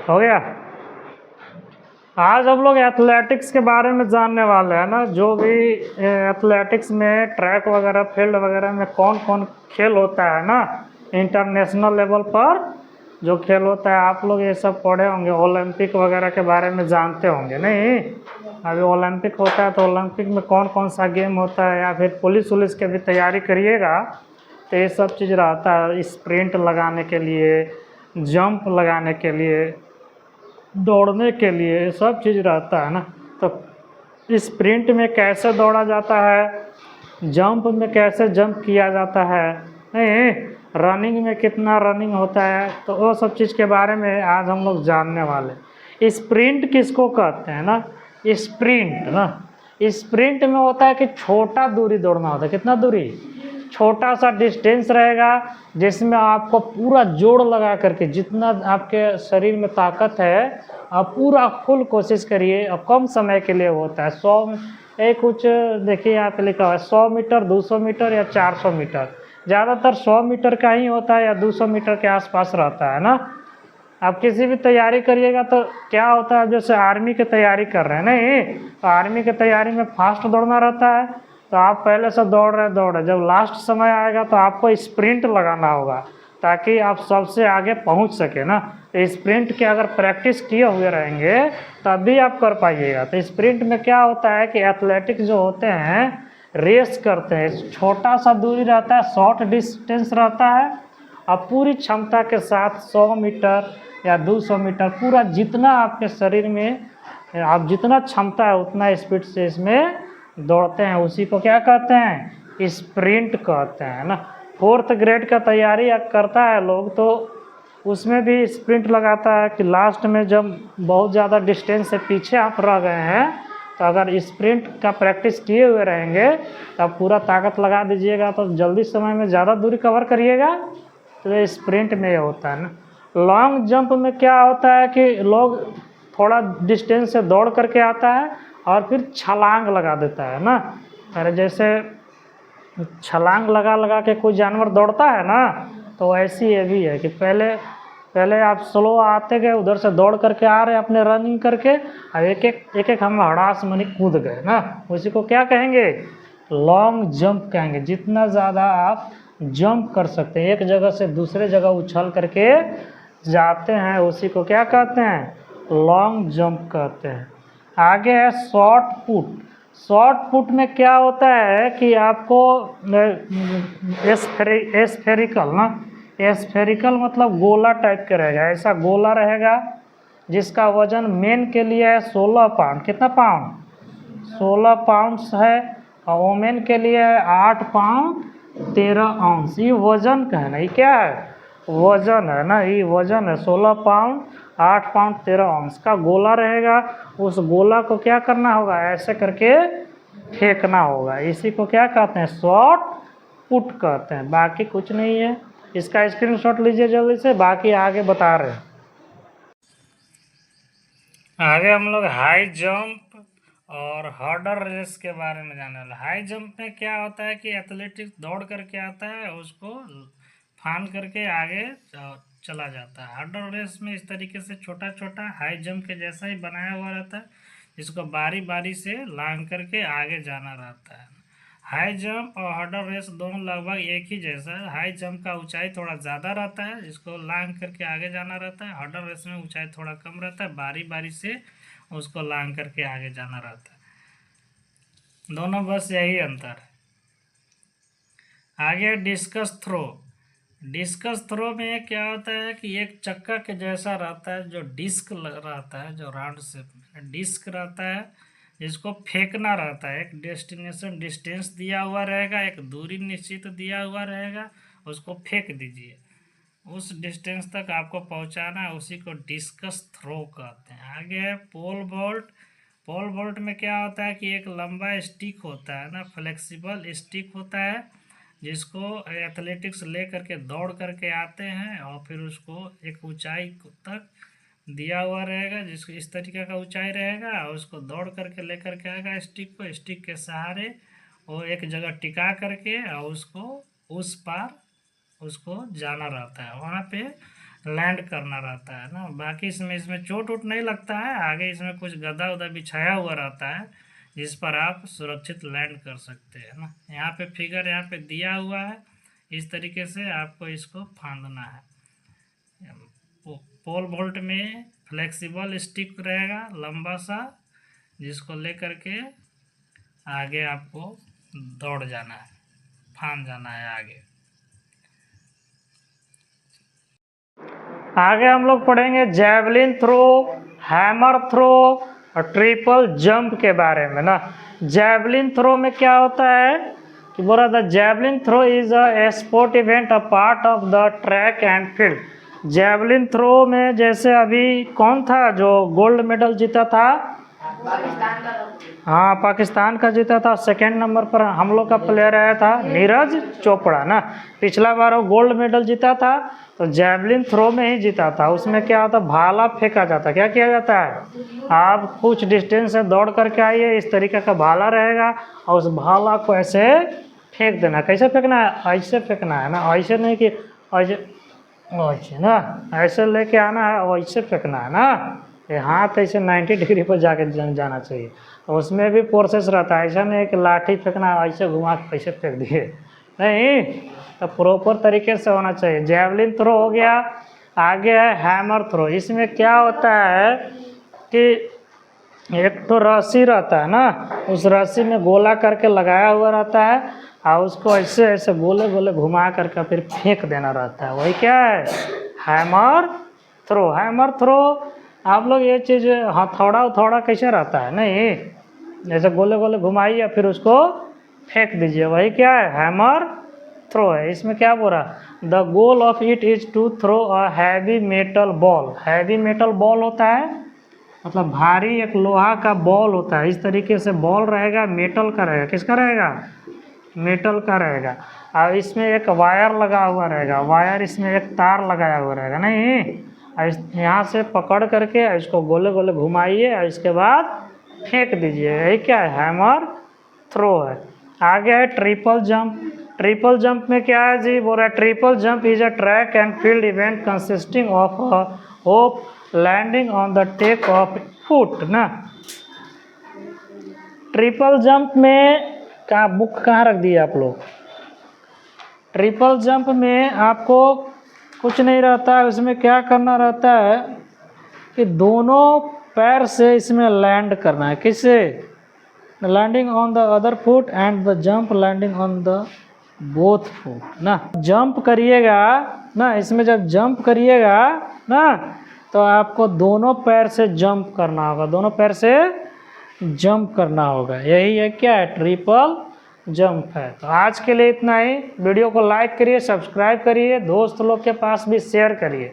हो गया। आज हम लोग एथलेटिक्स के बारे में जानने वाले हैं ना। जो भी एथलेटिक्स में ट्रैक वगैरह फील्ड वगैरह में कौन कौन खेल होता है ना, इंटरनेशनल लेवल पर जो खेल होता है, आप लोग ये सब पढ़े होंगे। ओलंपिक वगैरह के बारे में जानते होंगे नहीं? अभी ओलंपिक होता है तो ओलंपिक में कौन कौन सा गेम होता है, या फिर पुलिस वुलिस की भी तैयारी करिएगा तो ये सब चीज़ रहता है। स्प्रिंट लगाने के लिए, जंप लगाने के लिए, दौड़ने के लिए सब चीज़ रहता है ना। तो स्प्रिंट में कैसे दौड़ा जाता है, जंप में कैसे जंप किया जाता है, नहीं रनिंग में कितना रनिंग होता है, तो वो सब चीज़ के बारे में आज हम लोग जानने वाले। स्प्रिंट किसको कहते हैं ना? स्प्रिंट ना, स्प्रिंट में होता है कि छोटा दूरी दौड़ना होता है। कितना दूरी? छोटा सा डिस्टेंस रहेगा जिसमें आपको पूरा जोड़ लगा करके, जितना आपके शरीर में ताकत है आप पूरा फुल कोशिश करिए। और कम समय के लिए होता है। 100 एक कुछ देखिए यहाँ पे लिखा हुआ है 100 मीटर, 200 मीटर या 400 मीटर। ज़्यादातर 100 मीटर का ही होता है या 200 मीटर के आसपास रहता है ना। आप किसी भी तैयारी करिएगा तो क्या होता है, जैसे आर्मी की तैयारी कर रहे हैं नहीं, तो आर्मी की तैयारी में फास्ट दौड़ना रहता है। तो आप पहले से दौड़ रहे, जब लास्ट समय आएगा तो आपको स्प्रिंट लगाना होगा ताकि आप सबसे आगे पहुंच सके ना। तो स्प्रिंट की अगर प्रैक्टिस किए हुए रहेंगे तभी आप कर पाइएगा। तो स्प्रिंट में क्या होता है कि एथलेटिक्स जो होते हैं रेस करते हैं, छोटा सा दूरी रहता है, शॉर्ट डिस्टेंस रहता है, और पूरी क्षमता के साथ 100 मीटर या 200 मीटर पूरा जितना आपके शरीर में आप जितना क्षमता है उतना स्पीड से इसमें दौड़ते हैं। उसी को क्या कहते हैं? स्प्रिंट कहते हैं ना। 4th ग्रेड का तैयारी करता है लोग तो उसमें भी स्प्रिंट लगाता है कि लास्ट में जब बहुत ज़्यादा डिस्टेंस से पीछे आप रह गए हैं तो अगर स्प्रिंट का प्रैक्टिस किए हुए रहेंगे तब पूरा ताकत लगा दीजिएगा तो जल्दी समय में ज़्यादा दूरी कवर करिएगा। तो ये स्प्रिंट में ये होता है ना। लॉन्ग जंप में क्या होता है कि लोग थोड़ा डिस्टेंस से दौड़ करके आता है और फिर छलांग लगा देता है ना। अरे जैसे छलांग लगा लगा के कोई जानवर दौड़ता है ना, तो ऐसी ये भी है कि पहले आप स्लो आते गए, उधर से दौड़ करके आ रहे अपने रनिंग करके, और एक एक हम हड़ास मनी कूद गए ना। उसी को क्या कहेंगे? लॉन्ग जंप कहेंगे। जितना ज़्यादा आप जंप कर सकते हैं, एक जगह से दूसरे जगह उछल करके जाते हैं, उसी को क्या कहते हैं? लॉन्ग जंप कहते हैं। आगे है शॉर्ट पुट। शॉर्ट पुट में क्या होता है कि आपको एस्फेरिकल ना, एस्फेरिकल मतलब गोला टाइप के रहेगा। ऐसा गोला रहेगा जिसका वजन मेन के लिए है 16 पाउंड। कितना पाउंड? 16 पाउंड है। और वोमेन के लिए है 8 पाउंड 13 आउंस। ये वजन का है ना, ये क्या है? वजन है ना, ये वजन है। 16 पाउंड 8 पाउंड 13 आउंस का गोला रहेगा। उस गोला को क्या करना होगा? ऐसे करके फेंकना होगा। इसी को क्या कहते हैं? शॉर्ट पुट कहते हैं। बाकी कुछ नहीं है। इसका स्क्रीनशॉट लीजिए जल्दी से, बाकी आगे बता रहे हैं। आगे हम लोग हाई जंप और हर्डल रेस के बारे में जानने वाले। हाई जंप में क्या होता है कि एथलेटिक्स दौड़ करके आता है, उसको फान करके आगे चला जाता है। हर्डल रेस में इस तरीके से छोटा छोटा हाई जंप के जैसा ही बनाया हुआ रहता है, जिसको बारी बारी से लांग करके आगे जाना रहता है। हाई जंप और हर्डल रेस दोनों लगभग एक ही जैसा है। हाई जंप का ऊंचाई थोड़ा ज़्यादा रहता है, जिसको लांग करके आगे जाना रहता है। हर्डल रेस में ऊंचाई थोड़ा कम रहता है, बारी बारी से उसको लांग करके आगे जाना रहता है। दोनों बस यही अंतर है। आगे डिस्कस थ्रो। डिस्कस थ्रो में क्या होता है कि एक चक्का के जैसा रहता है, जो डिस्क रहता है, जो राउंड शेप में डिस्क रहता है, जिसको फेंकना रहता है। एक डेस्टिनेशन डिस्टेंस दिया हुआ रहेगा, एक दूरी निश्चित दिया हुआ रहेगा, उसको फेंक दीजिए। उस डिस्टेंस तक आपको पहुंचाना है, उसी को डिस्कस थ्रो कहते हैं। आगे है पोल वॉल्ट। पोल वॉल्ट में क्या होता है कि एक लंबा स्टिक होता है ना, फ्लेक्सिबल स्टिक होता है, जिसको एथलेटिक्स ले करके दौड़ करके आते हैं और फिर उसको एक ऊंचाई तक दिया हुआ रहेगा, जिसको इस तरीके का ऊंचाई रहेगा, और उसको दौड़ करके लेकर के आएगा स्टिक को। स्टिक के सहारे वो एक जगह टिका करके और उसको उस पार उसको जाना रहता है। वहाँ पे लैंड करना रहता है ना। बाकी इसमें चोट वोट नहीं लगता है। आगे इसमें कुछ गदा उदा बिछाया हुआ रहता है जिस पर आप सुरक्षित लैंड कर सकते हैं ना। यहाँ पे फिगर यहाँ पे दिया हुआ है, इस तरीके से आपको इसको फांदना है। पोल वोल्ट में फ्लेक्सिबल स्टिक रहेगा लंबा सा, जिसको लेकर के आगे आपको दौड़ जाना है, फांद जाना है आगे। आगे हम लोग पढ़ेंगे जैवलिन थ्रो, हैमर थ्रो और ट्रिपल जंप के बारे में ना। जैवलिन थ्रो में क्या होता है कि बोला the javelin throw is a sport event a part of the track and field. Javelin throw में जैसे अभी कौन था जो गोल्ड मेडल जीता था? हाँ, पाकिस्तान का जीता था। सेकंड नंबर पर हम लोग का प्लेयर आया था नीरज चोपड़ा ना। पिछला बार वो गोल्ड मेडल जीता था तो जैवलिन थ्रो में ही जीता था। उसमें क्या होता, भाला फेंका जाता। क्या किया जाता है, आप कुछ डिस्टेंस से दौड़ करके आइए, इस तरीके का भाला रहेगा और उस भाला को ऐसे फेंक देना। कैसे फेंकना है, ऐसे फेंकना है ना, ऐसे नहीं कि ऐसे ना, ऐसे लेके आना है और ऐसे फेंकना है ना। ये हाथ ऐसे 90 डिग्री पर जाके जाना चाहिए। तो उसमें भी प्रोसेस रहता है, ऐसा नहीं कि लाठी फेंकना है ऐसे घुमा के ऐसे फेंक दिए, नहीं, तो प्रॉपर तरीके से होना चाहिए। जैवलिन थ्रो हो गया। आगे है हैमर थ्रो। इसमें क्या होता है कि एक तो रस्सी रहता है ना, उस रस्सी में गोला करके लगाया हुआ रहता है और उसको ऐसे ऐसे गोले गोले घुमा करके फिर फेंक देना रहता है। वही क्या है, हैमर थ्रो। हैमर थ्रो आप लोग ये चीज़ हथौड़ा उथौड़ा कैसे रहता है, नहीं, जैसे गोले गोले घुमाइए फिर उसको फेंक दीजिए, वही क्या है, हैमर थ्रो है। इसमें क्या बोल रहा, the goal of it is to throw a heavy metal ball. Heavy metal ball होता है मतलब भारी एक लोहा का बॉल होता है। इस तरीके से बॉल रहेगा, मेटल का रहेगा। किसका रहेगा, मेटल का रहेगा। और इसमें एक वायर लगा हुआ रहेगा, वायर इसमें एक तार लगाया हुआ रहेगा, नहीं, यहाँ से पकड़ करके इसको गोले गोले घुमाइए और इसके बाद फेंक दीजिए। यही क्या है, हैमर थ्रो है। आगे है ट्रिपल जंप। ट्रिपल जंप में क्या है जी, बोल रहा है triple jump is a track and field event consisting of hop landing on the take off foot ना। ट्रिपल जंप में का बुक कहाँ रख दिया आप लोग। ट्रिपल जंप में आपको कुछ नहीं रहता है, उसमें क्या करना रहता है कि दोनों पैर से इसमें लैंड करना है। किससे, landing on the other foot and the jump landing on the both foot ना। जंप करिएगा ना, इसमें जब जंप करिएगा ना तो आपको दोनों पैर से जंप करना होगा, दोनों पैर से जंप करना होगा। यही है क्या है, ट्रिपल जंप है। तो आज के लिए इतना ही। वीडियो को लाइक करिए, सब्सक्राइब करिए, दोस्त लोग के पास भी शेयर करिए।